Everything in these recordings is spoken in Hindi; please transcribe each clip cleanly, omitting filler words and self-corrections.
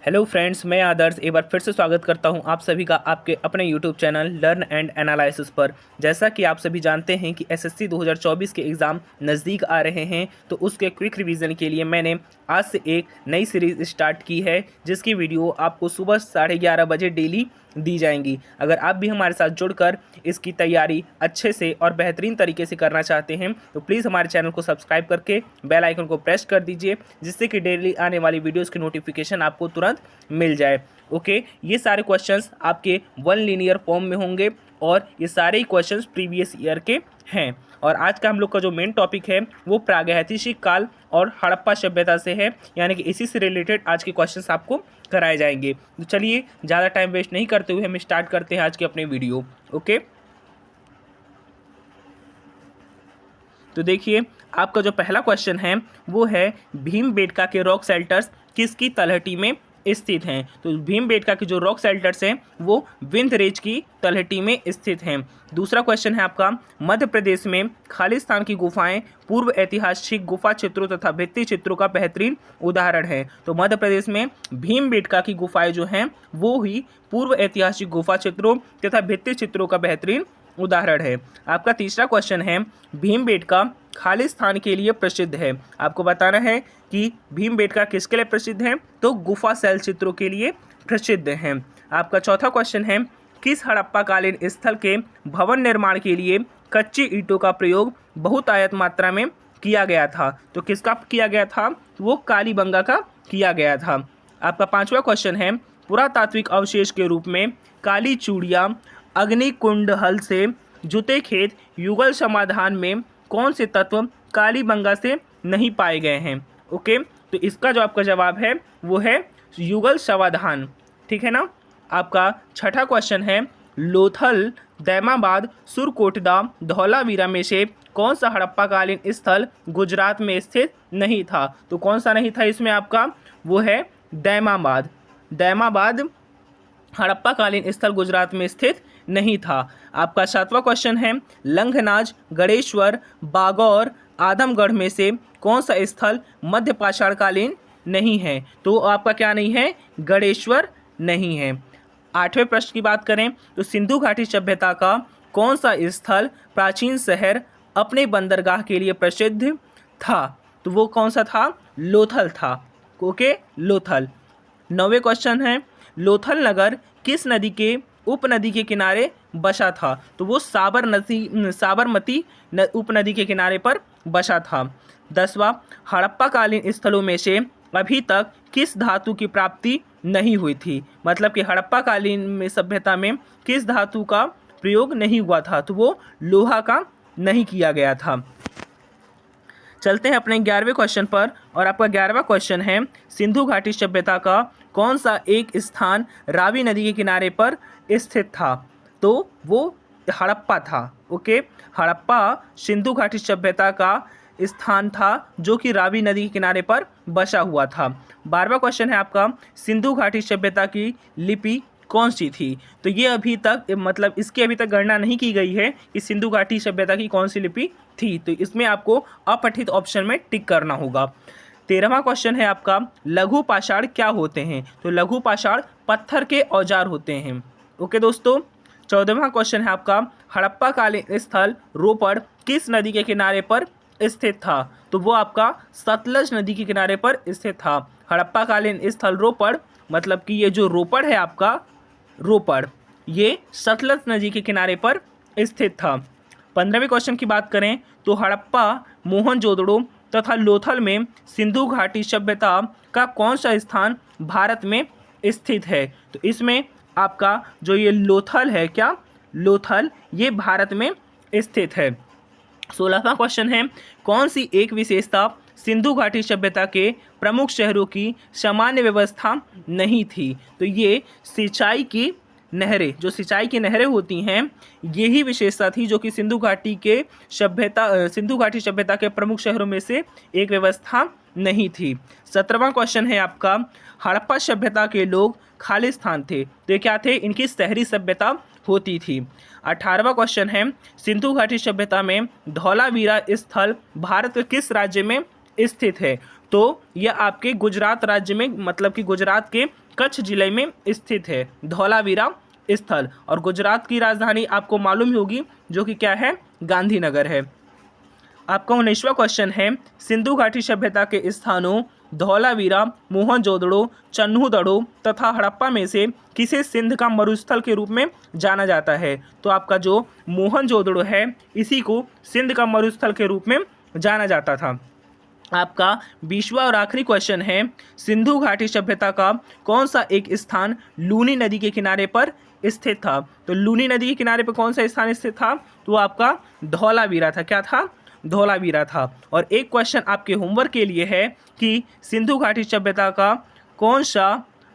हेलो फ्रेंड्स, मैं आदर्श एक बार फिर से स्वागत करता हूं आप सभी का आपके अपने YouTube channel learn and analysis पर। जैसा कि आप सभी जानते हैं कि एसएससी 2024 के एग्ज़ाम नज़दीक आ रहे हैं, तो उसके क्विक रिवीजन के लिए मैंने आज से एक नई सीरीज़ स्टार्ट की है, जिसकी वीडियो आपको सुबह 11:30 बजे डेली दी जाएंगी। अगर आप भी हमारे साथ जुड़कर इसकी तैयारी अच्छे से और बेहतरीन तरीके से करना चाहते हैं तो प्लीज़ हमारे चैनल को सब्सक्राइब करके बेल आइकन को प्रेस कर दीजिए, जिससे कि डेली आने वाली वीडियोस की नोटिफिकेशन आपको तुरंत मिल जाए। ओके, ये सारे क्वेश्चंस आपके वन लीनियर फॉर्म में होंगे और ये सारे ही क्वेश्चंस प्रीवियस ईयर के हैं। और आज का हम लोग का जो मेन टॉपिक है वो प्रागैतिहासिक काल और हड़प्पा सभ्यता से है, यानी कि इसी से रिलेटेड आज के क्वेश्चंस आपको कराए जाएंगे। तो चलिए ज़्यादा टाइम वेस्ट नहीं करते हुए हम स्टार्ट करते हैं आज की अपनी वीडियो। ओके, तो देखिए आपका जो पहला क्वेश्चन है वो है भीमबेटका के रॉक शेल्टर्स किसकी तलहटी में स्थित हैं। तो भीमबेटका के जो रॉक शेल्टर्स हैं वो विंध्य रेंज की तलहटी में स्थित हैं। दूसरा क्वेश्चन है आपका, मध्य प्रदेश में खालिस्तान की गुफाएं पूर्व ऐतिहासिक गुफा चित्रों तथा भित्ति चित्रों का बेहतरीन उदाहरण है। तो मध्य प्रदेश में भीमबेटका की गुफाएं जो हैं वो ही पूर्व ऐतिहासिक गुफा चित्रों तथा भित्ति चित्रों का बेहतरीन उदाहरण है। आपका तीसरा क्वेश्चन है, भीमबेटका खालिस्तान के लिए प्रसिद्ध है। आपको बताना है कि भीमबेटका किसके लिए प्रसिद्ध है, तो गुफा शैल चित्रों के लिए प्रसिद्ध है। आपका चौथा क्वेश्चन है, किस हड़प्पा कालीन स्थल के भवन निर्माण के लिए कच्ची ईंटों का प्रयोग बहुतायत मात्रा में किया गया था। तो किसका किया गया था, वो कालीबंगा का किया गया था। आपका पांचवा क्वेश्चन है, पुरातात्विक अवशेष के रूप में काली चूड़िया अग्निकुंड हल से जुते खेत युगल समाधान में कौन से तत्व कालीबंगा से नहीं पाए गए हैं। ओके, तो इसका जो आपका जवाब है वो है युगल समाधान। ठीक है ना। आपका छठा क्वेश्चन है, लोथल, दैमाबाद, सुरकोटदा, धौलावीरा में से कौन सा हड़प्पाकालीन स्थल गुजरात में स्थित नहीं था। तो कौन सा नहीं था इसमें आपका, वो है दैमाबाद। दैमाबाद हड़प्पाकालीन स्थल गुजरात में स्थित नहीं था। आपका सातवां क्वेश्चन है, लंघनाज, गणेश्वर, बागौर, आदमगढ़ में से कौन सा स्थल मध्य पाषाणकालीन नहीं है। तो आपका क्या नहीं है, गणेश्वर नहीं है। आठवें प्रश्न की बात करें तो सिंधु घाटी सभ्यता का कौन सा स्थल प्राचीन शहर अपने बंदरगाह के लिए प्रसिद्ध था। तो वो कौन सा था, लोथल था। ओके, लोथल। नौवें क्वेश्चन है, लोथल नगर किस नदी के उपनदी के किनारे बसा था। तो वो साबरमती उपनदी के किनारे पर बसा था। 10वां, हड़प्पाकालीन स्थलों में से अभी तक किस धातु की प्राप्ति नहीं हुई थी। मतलब कि हड़प्पाकालीन में सभ्यता में किस धातु का प्रयोग नहीं हुआ था, तो वो लोहा का नहीं किया गया था। चलते हैं अपने 11वें क्वेश्चन पर, और आपका 11वां क्वेश्चन है, सिंधु घाटी सभ्यता का कौन सा एक स्थान रावी नदी के किनारे पर स्थित था। तो वो हड़प्पा था। ओके, हड़प्पा सिंधु घाटी सभ्यता का स्थान था जो कि रावी नदी के किनारे पर बसा हुआ था। 12वां क्वेश्चन है आपका, सिंधु घाटी सभ्यता की लिपि कौन सी थी। तो ये अभी तक मतलब इसकी अभी तक गणना नहीं की गई है कि सिंधु घाटी सभ्यता की कौन सी लिपि थी। तो इसमें आपको अपठित ऑप्शन में टिक करना होगा। 13वां क्वेश्चन है आपका, लघु पाषाण क्या होते हैं। तो लघु पाषाण पत्थर के औजार होते हैं। ओके दोस्तों। 14वां क्वेश्चन है आपका, हड़प्पाकालीन स्थल रोपड़ किस नदी के किनारे पर स्थित था। तो वो आपका सतलज नदी के किनारे पर स्थित था। हड़प्पाकालीन स्थल रोपड़, मतलब कि ये जो रोपड़ है आपका, रोपड़ ये सतलज नदी के किनारे पर स्थित था। 15वें क्वेश्चन की बात करें तो हड़प्पा, मोहनजोदड़ो तथा लोथल में सिंधु घाटी सभ्यता का कौन सा स्थान भारत में स्थित है। तो इसमें आपका जो ये लोथल है, क्या लोथल, ये भारत में स्थित है। 16वां क्वेश्चन है, कौन सी एक विशेषता सिंधु घाटी सभ्यता के प्रमुख शहरों की सामान्य व्यवस्था नहीं थी। तो ये सिंचाई की नहरें, जो सिंचाई की नहरें होती हैं, यही विशेषता थी जो कि सिंधु घाटी सभ्यता के प्रमुख शहरों में से एक व्यवस्था नहीं थी। 17वां क्वेश्चन है आपका, हड़प्पा सभ्यता के लोग खालिस्तान थे। तो ये क्या थे, इनकी शहरी सभ्यता होती थी। 18वां क्वेश्चन है, सिंधु घाटी सभ्यता में धौलावीरा स्थल भारत के किस राज्य में स्थित है। तो यह आपके गुजरात राज्य में, मतलब कि गुजरात के कच्छ जिले में स्थित है? धौलावीरा स्थल। और गुजरात की राजधानी आपको मालूम ही होगी, जो कि क्या है? गांधीनगर है। आपका 19वां क्वेश्चन है, सिंधु घाटी सभ्यता के स्थानों धौलावीरा, मोहनजोदड़ो, चन्हूदड़ो तथा हड़प्पा में से किसे सिंध का मरुस्थल के रूप में जाना जाता है? तो आपका जो मोहनजोदड़ो है, इसी को सिंध का मरुस्थल के रूप में जाना जाता था। आपका 20वां और आखिरी क्वेश्चन है, सिंधु घाटी सभ्यता का कौन सा एक स्थान लूनी नदी के किनारे पर स्थित था? तो लूनी नदी के किनारे पर कौन सा स्थान स्थित था? तो आपका धौलावीरा था। क्या था? धौलावीरा था। और एक क्वेश्चन आपके होमवर्क के लिए है कि सिंधु घाटी सभ्यता का कौन सा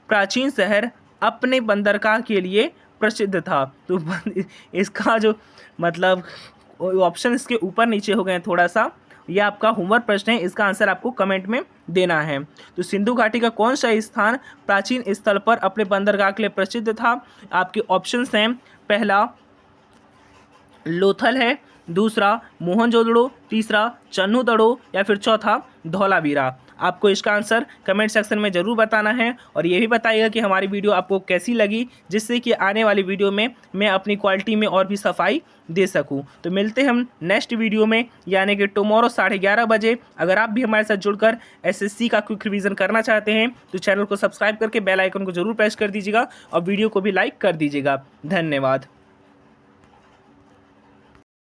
प्राचीन शहर अपने बंदरगाह के लिए प्रसिद्ध था? तो इसका जो मतलब ऑप्शन इसके ऊपर नीचे हो गए थोड़ा सा, यह आपका होमवर्क प्रश्न है, इसका आंसर आपको कमेंट में देना है। तो सिंधु घाटी का कौन सा स्थान प्राचीन स्थल पर अपने बंदरगाह के लिए प्रसिद्ध था? आपके ऑप्शंस हैं, पहला लोथल है, दूसरा मोहनजोदड़ो, तीसरा चन्हूदड़ो या फिर चौथा धौलावीरा। आपको इसका आंसर कमेंट सेक्शन में ज़रूर बताना है और ये भी बताइएगा कि हमारी वीडियो आपको कैसी लगी, जिससे कि आने वाली वीडियो में मैं अपनी क्वालिटी में और भी सफाई दे सकूं। तो मिलते हैं हम नेक्स्ट वीडियो में, यानी कि टुमारो 11:30 बजे। अगर आप भी हमारे साथ जुड़कर एसएससी का क्विक रिवीजन करना चाहते हैं तो चैनल को सब्सक्राइब करके बेल आइकन को जरूर प्रेस कर दीजिएगा और वीडियो को भी लाइक कर दीजिएगा। धन्यवाद।